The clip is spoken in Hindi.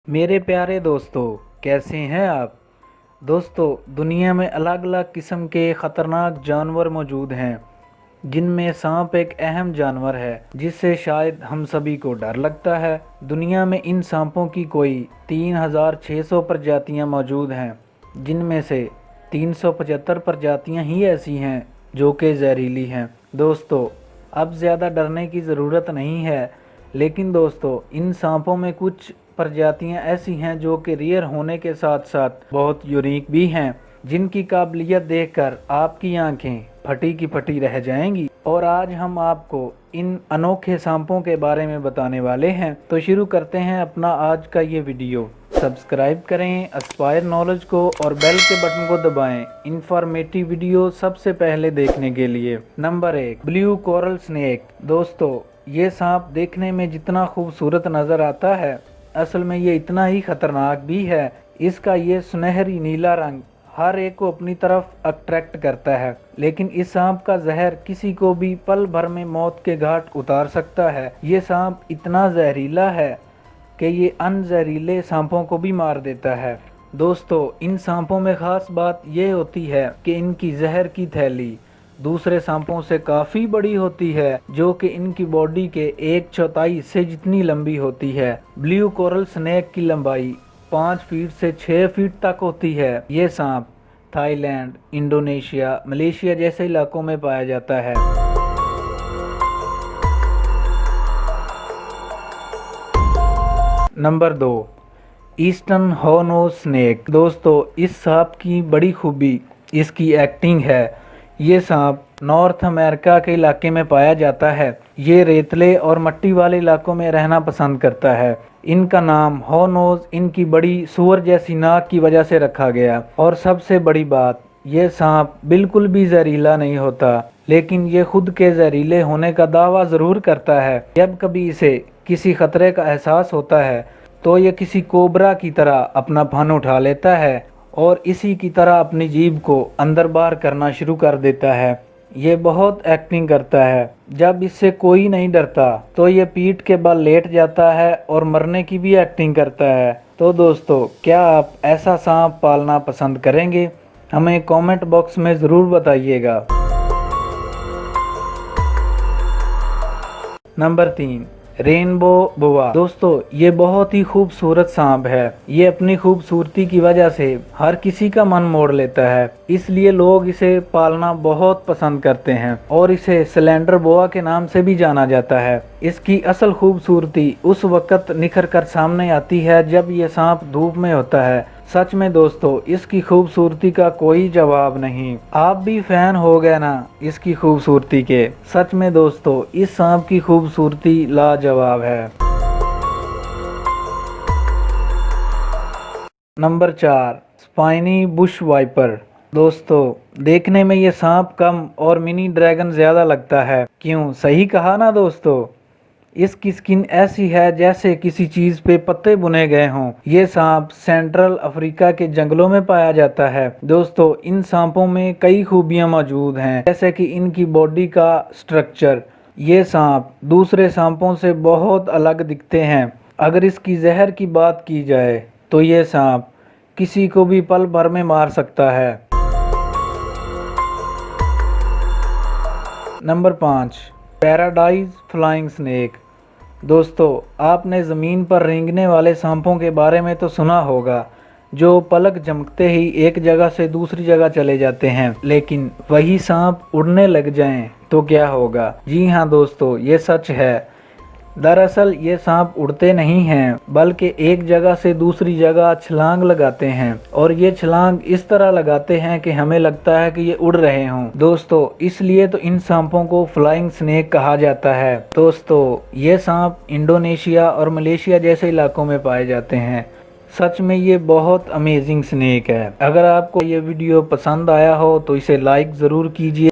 मेरे प्यारे दोस्तों, कैसे हैं आप। दोस्तों, दुनिया में अलग अलग किस्म के ख़तरनाक जानवर मौजूद हैं, जिनमें सांप एक अहम जानवर है जिससे शायद हम सभी को डर लगता है। दुनिया में इन सांपों की कोई 3600 प्रजातियां मौजूद हैं, जिनमें से 375 प्रजातियां ही ऐसी हैं जो कि जहरीली हैं। दोस्तों, अब ज़्यादा डरने की ज़रूरत नहीं है, लेकिन दोस्तों इन सांपों में कुछ प्रजातियां ऐसी हैं जो कि रेयर होने के साथ साथ बहुत यूनिक भी हैं, जिनकी काबिलियत देखकर आपकी आंखें फटी की फटी रह जाएंगी। और आज हम आपको इन अनोखे सांपों के बारे में बताने वाले हैं। तो शुरू करते हैं अपना आज का ये वीडियो। सब्सक्राइब करें एस्पायर नॉलेज को और बेल के बटन को दबाएं इंफॉर्मेटिव वीडियो सबसे पहले देखने के लिए। Number 1, blue coral snake. दोस्तों, ये सांप देखने में जितना खूबसूरत नज़र आता है, असल में ये इतना ही खतरनाक भी है। इसका ये सुनहरी नीला रंग हर एक को अपनी तरफ अट्रैक्ट करता है, लेकिन इस सांप का जहर किसी को भी पल भर में मौत के घाट उतार सकता है। ये सांप इतना जहरीला है कि ये अनजहरीले सांपों को भी मार देता है। दोस्तों, इन सांपों में ख़ास बात ये होती है कि इनकी जहर की थैली दूसरे सांपों से काफ़ी बड़ी होती है, जो कि इनकी बॉडी के 1/4 से जितनी लंबी होती है। ब्लू कोरल स्नेक की लंबाई 5 फीट से 6 फीट तक होती है। ये सांप थाईलैंड, इंडोनेशिया, मलेशिया जैसे इलाकों में पाया जाता है। Number 2, eastern hognose snake. दोस्तों, इस सांप की बड़ी खूबी इसकी एक्टिंग है। ये सांप नॉर्थ अमेरिका के इलाके में पाया जाता है। ये रेतले और मिट्टी वाले इलाकों में रहना पसंद करता है। इनका नाम हॉर्नोज इनकी बड़ी सूअर जैसी नाक की वजह से रखा गया। और सबसे बड़ी बात, ये सांप बिल्कुल भी जहरीला नहीं होता, लेकिन ये खुद के जहरीले होने का दावा ज़रूर करता है। जब कभी इसे किसी खतरे का एहसास होता है तो ये किसी कोबरा की तरह अपना फन उठा लेता है और इसी की तरह अपनी जीभ को अंदर बाहर करना शुरू कर देता है। ये बहुत एक्टिंग करता है। जब इससे कोई नहीं डरता तो ये पीठ के बल लेट जाता है और मरने की भी एक्टिंग करता है। तो दोस्तों, क्या आप ऐसा सांप पालना पसंद करेंगे? हमें कमेंट बॉक्स में ज़रूर बताइएगा। नंबर 3, रेनबो बोआ। दोस्तों, ये बहुत ही खूबसूरत सांप है। ये अपनी खूबसूरती की वजह से हर किसी का मन मोड़ लेता है, इसलिए लोग इसे पालना बहुत पसंद करते हैं और इसे सिलेंडर बोआ के नाम से भी जाना जाता है। इसकी असल खूबसूरती उस वक्त निखर कर सामने आती है जब ये सांप धूप में होता है। सच में दोस्तों, इसकी खूबसूरती का कोई जवाब नहीं। आप भी फैन हो गए ना इसकी खूबसूरती के। सच में दोस्तों, इस सांप की खूबसूरती लाजवाब है। Number 4, spiny bush viper. दोस्तों, देखने में ये सांप कम और मिनी ड्रैगन ज़्यादा लगता है। क्यों, सही कहा ना दोस्तों। इसकी स्किन ऐसी है जैसे किसी चीज़ पे पत्ते बुने गए हों। ये सांप सेंट्रल अफ्रीका के जंगलों में पाया जाता है। दोस्तों, इन सांपों में कई खूबियां मौजूद हैं, जैसे कि इनकी बॉडी का स्ट्रक्चर। ये सांप दूसरे सांपों से बहुत अलग दिखते हैं। अगर इसकी जहर की बात की जाए तो ये सांप किसी को भी पल भर में मार सकता है। Number 5, paradise flying snake. दोस्तों, आपने ज़मीन पर रेंगने वाले सांपों के बारे में तो सुना होगा, जो पलक झपकते ही एक जगह से दूसरी जगह चले जाते हैं। लेकिन वही सांप उड़ने लग जाएं तो क्या होगा? जी हाँ दोस्तों, ये सच है। दरअसल ये सांप उड़ते नहीं हैं, बल्कि एक जगह से दूसरी जगह छलांग लगाते हैं, और ये छलांग इस तरह लगाते हैं कि हमें लगता है कि ये उड़ रहे हों। दोस्तों, इसलिए तो इन सांपों को फ्लाइंग स्नेक कहा जाता है। दोस्तों, ये सांप इंडोनेशिया और मलेशिया जैसे इलाकों में पाए जाते हैं। सच में ये बहुत अमेजिंग स्नेक है। अगर आपको ये वीडियो पसंद आया हो तो इसे लाइक ज़रूर कीजिए।